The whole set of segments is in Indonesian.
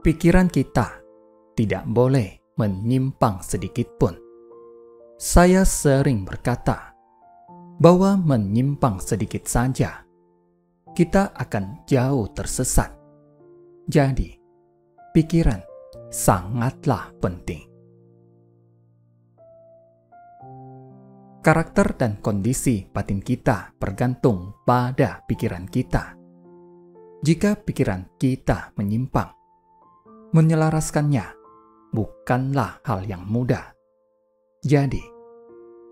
Pikiran kita tidak boleh menyimpang sedikit pun. Saya sering berkata bahwa menyimpang sedikit saja, kita akan jauh tersesat. Jadi, pikiran sangatlah penting. Karakter dan kondisi batin kita bergantung pada pikiran kita. Jika pikiran kita menyimpang, menyelaraskannya bukanlah hal yang mudah. Jadi,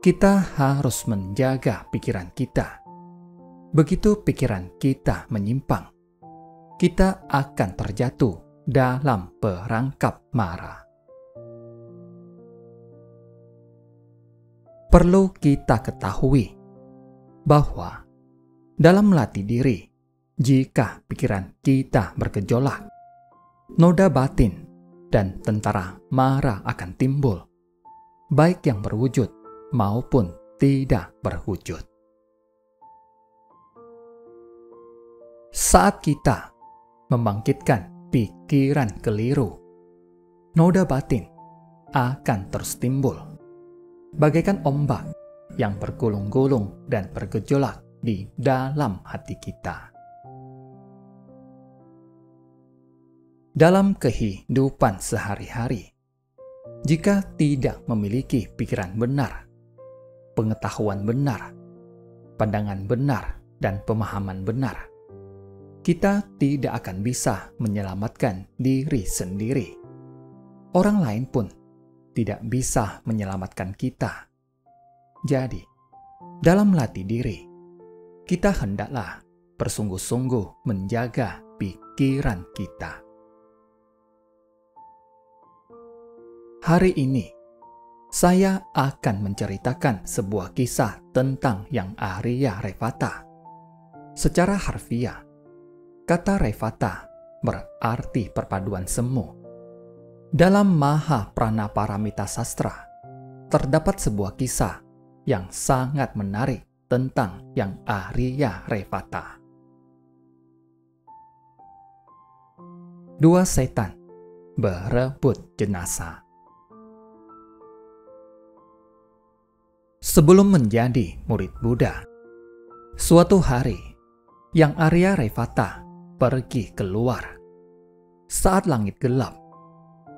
kita harus menjaga pikiran kita. Begitu pikiran kita menyimpang, kita akan terjatuh dalam perangkap marah. Perlu kita ketahui bahwa dalam melatih diri, jika pikiran kita bergejolak, noda batin dan tentara marah akan timbul, baik yang berwujud maupun tidak berwujud. Saat kita membangkitkan pikiran keliru, noda batin akan terus timbul, bagaikan ombak yang bergulung-gulung dan bergejolak di dalam hati kita. Dalam kehidupan sehari-hari, jika tidak memiliki pikiran benar, pengetahuan benar, pandangan benar, dan pemahaman benar, kita tidak akan bisa menyelamatkan diri sendiri. Orang lain pun tidak bisa menyelamatkan kita. Jadi, dalam melatih diri, kita hendaklah bersungguh-sungguh menjaga pikiran kita. Hari ini, saya akan menceritakan sebuah kisah tentang Yang Arya Revata. Secara harfiah, kata Revata berarti perpaduan semu. Dalam Maha Pranaparamita Sastra, terdapat sebuah kisah yang sangat menarik tentang Yang Arya Revata. Dua setan berebut jenazah. Sebelum menjadi murid Buddha, suatu hari, Yang Arya Revata pergi keluar. Saat langit gelap,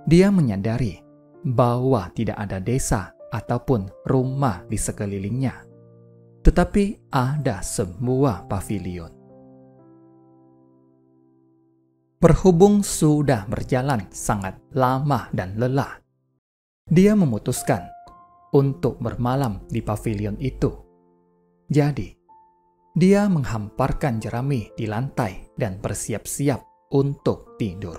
dia menyadari bahwa tidak ada desa ataupun rumah di sekelilingnya, tetapi ada sebuah pavilion. Berhubung sudah berjalan sangat lama dan lelah, dia memutuskan untuk bermalam di pavilion itu. Jadi, dia menghamparkan jerami di lantai dan bersiap-siap untuk tidur.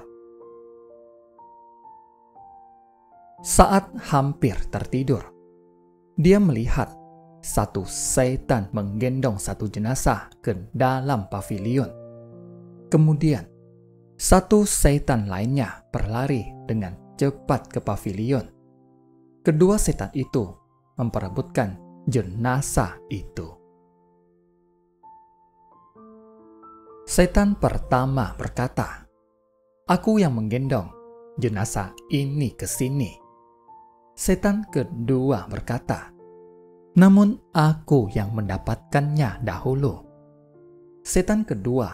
Saat hampir tertidur, dia melihat satu setan menggendong satu jenazah ke dalam pavilion. Kemudian, satu setan lainnya berlari dengan cepat ke pavilion. Kedua setan itu memperebutkan jenazah itu. Setan pertama berkata, "Aku yang menggendong jenazah ini ke sini." Setan kedua berkata, "Namun aku yang mendapatkannya dahulu." Setan kedua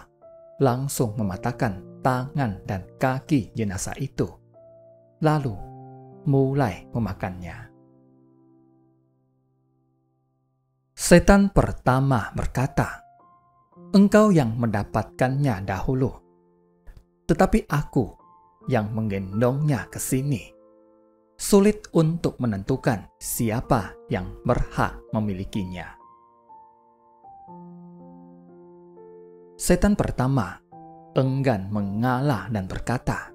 langsung mematahkan tangan dan kaki jenazah itu, lalu mulai memakannya. Setan pertama berkata, "Engkau yang mendapatkannya dahulu, tetapi aku yang menggendongnya ke sini. Sulit untuk menentukan siapa yang berhak memilikinya." Setan pertama enggan mengalah dan berkata,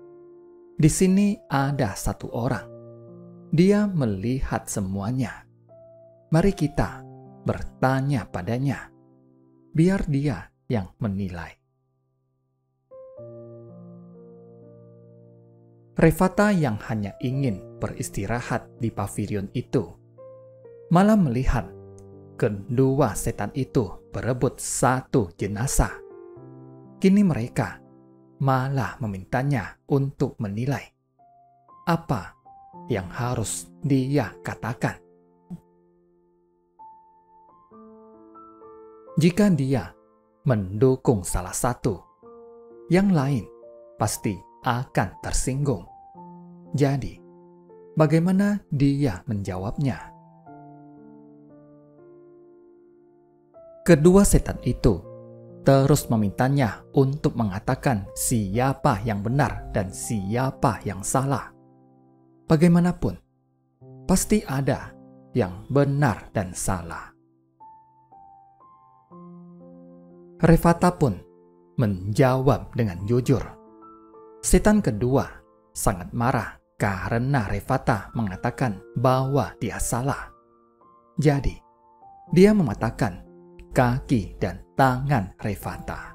"Di sini ada satu orang. Dia melihat semuanya. Mari kita bertanya padanya. Biar dia yang menilai." Revata yang hanya ingin beristirahat di pavilion itu malah melihat kedua setan itu berebut satu jenazah, kini mereka malah memintanya untuk menilai apa yang harus dia katakan. Jika dia mendukung salah satu, yang lain pasti akan tersinggung. Jadi, bagaimana dia menjawabnya? Kedua setan itu terus memintanya untuk mengatakan siapa yang benar dan siapa yang salah. Bagaimanapun, pasti ada yang benar dan salah. Revata pun menjawab dengan jujur. Setan kedua sangat marah karena Revata mengatakan bahwa dia salah. Jadi, dia mematahkan kaki dan tangan Revata.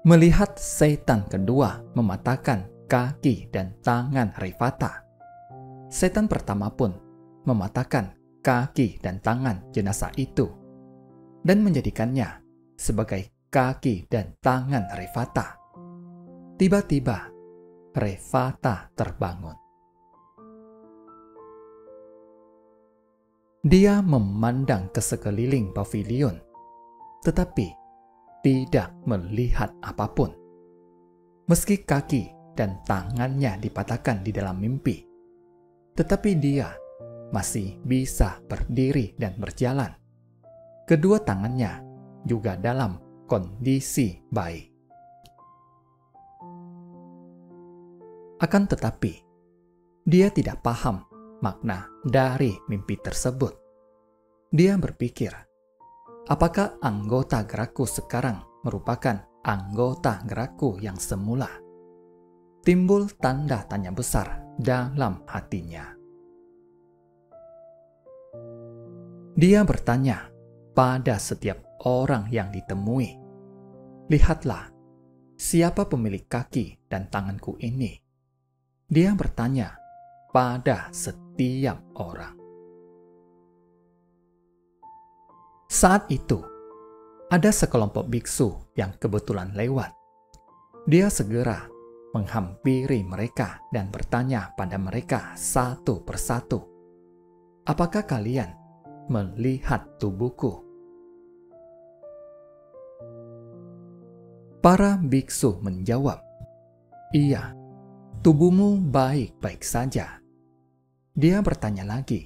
Melihat setan kedua mematahkan kaki dan tangan Revata, setan pertama pun mematahkan kaki dan tangan jenazah itu dan menjadikannya sebagai kaki dan tangan Revata. Tiba-tiba Revata terbangun. Dia memandang ke sekeliling pavilion, tetapi tidak melihat apapun. Meski kaki dan tangannya dipatahkan di dalam mimpi, tetapi dia masih bisa berdiri dan berjalan. Kedua tangannya juga dalam kondisi baik. Akan tetapi, dia tidak paham makna dari mimpi tersebut. Dia berpikir, apakah anggota gerakku sekarang merupakan anggota gerakku yang semula? Timbul tanda tanya besar dalam hatinya. Dia bertanya pada setiap orang yang ditemui, "Lihatlah, siapa pemilik kaki dan tanganku ini?" Dia bertanya pada setiap orang. Saat itu, ada sekelompok biksu yang kebetulan lewat. Dia segera menghampiri mereka dan bertanya pada mereka satu persatu, "Apakah kalian melihat tubuhku?" Para biksu menjawab, "Iya, tubuhmu baik-baik saja." Dia bertanya lagi,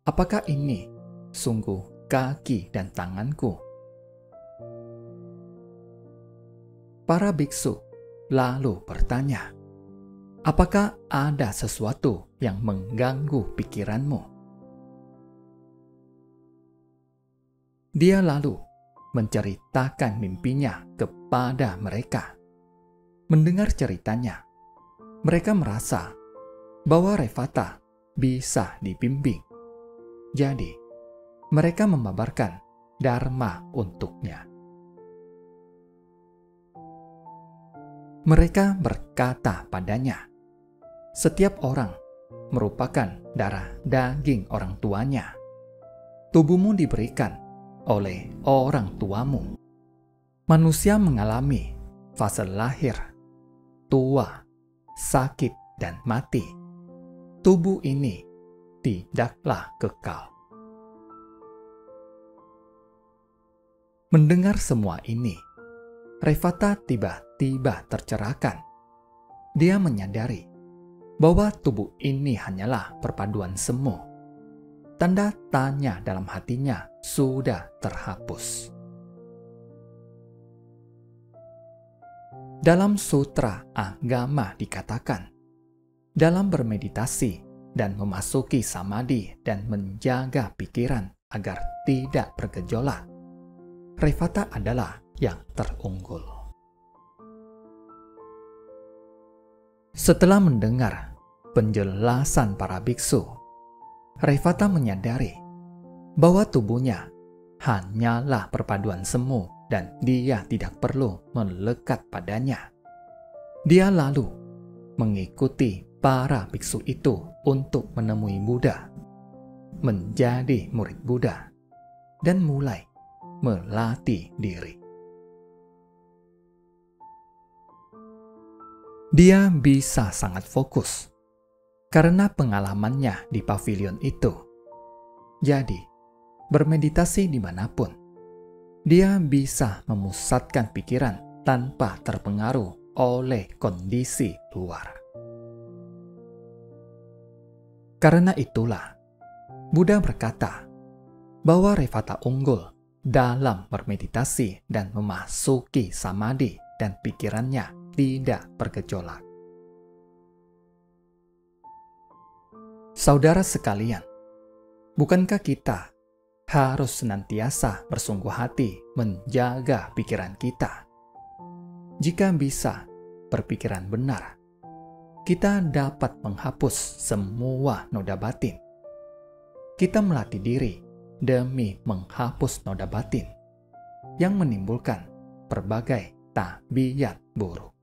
"Apakah ini sungguh kaki dan tanganku?" Para biksu lalu bertanya, "Apakah ada sesuatu yang mengganggu pikiranmu?" Dia lalu menceritakan mimpinya kepada mereka. Mendengar ceritanya, mereka merasa bahwa Revata bisa dibimbing. Jadi, mereka membabarkan dharma untuknya. Mereka berkata padanya, "Setiap orang merupakan darah daging orang tuanya. Tubuhmu diberikan oleh orang tuamu. Manusia mengalami fase lahir, tua, sakit, dan mati. Tubuh ini tidaklah kekal." Mendengar semua ini, Revata tiba-tiba tercerahkan. Dia menyadari bahwa tubuh ini hanyalah perpaduan semu. Tanda tanya dalam hatinya sudah terhapus. Dalam sutra agama dikatakan, dalam bermeditasi dan memasuki samadhi dan menjaga pikiran agar tidak bergejolak, Revata adalah yang terunggul. Setelah mendengar penjelasan para biksu, Revata menyadari bahwa tubuhnya hanyalah perpaduan semu dan dia tidak perlu melekat padanya. Dia lalu mengikuti para biksu itu untuk menemui Buddha. menjadi murid Buddha dan mulai melatih diri. Dia bisa sangat fokus karena pengalamannya di pavilion itu. Jadi, bermeditasi dimanapun, dia bisa memusatkan pikiran tanpa terpengaruh oleh kondisi luar. Karena itulah, Buddha berkata bahwa Revata unggul dalam bermeditasi dan memasuki samadhi dan pikirannya tidak bergejolak. Saudara sekalian, bukankah kita harus senantiasa bersungguh hati menjaga pikiran kita? Jika bisa berpikiran benar, kita dapat menghapus semua noda batin. Kita melatih diri demi menghapus noda batin yang menimbulkan berbagai tabiat buruk.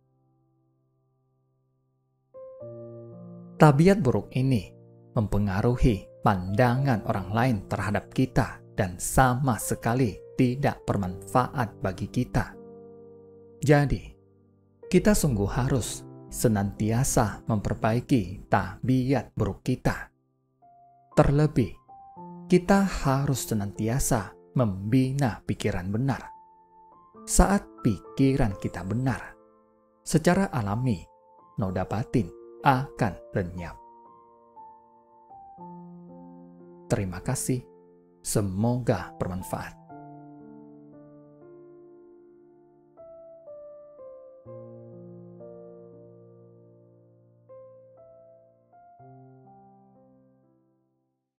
Tabiat buruk ini mempengaruhi pandangan orang lain terhadap kita dan sama sekali tidak bermanfaat bagi kita. Jadi, kita sungguh harus senantiasa memperbaiki tabiat buruk kita. Terlebih, kita harus senantiasa membina pikiran benar. Saat pikiran kita benar, secara alami, noda batin akan lenyap. Terima kasih, semoga bermanfaat.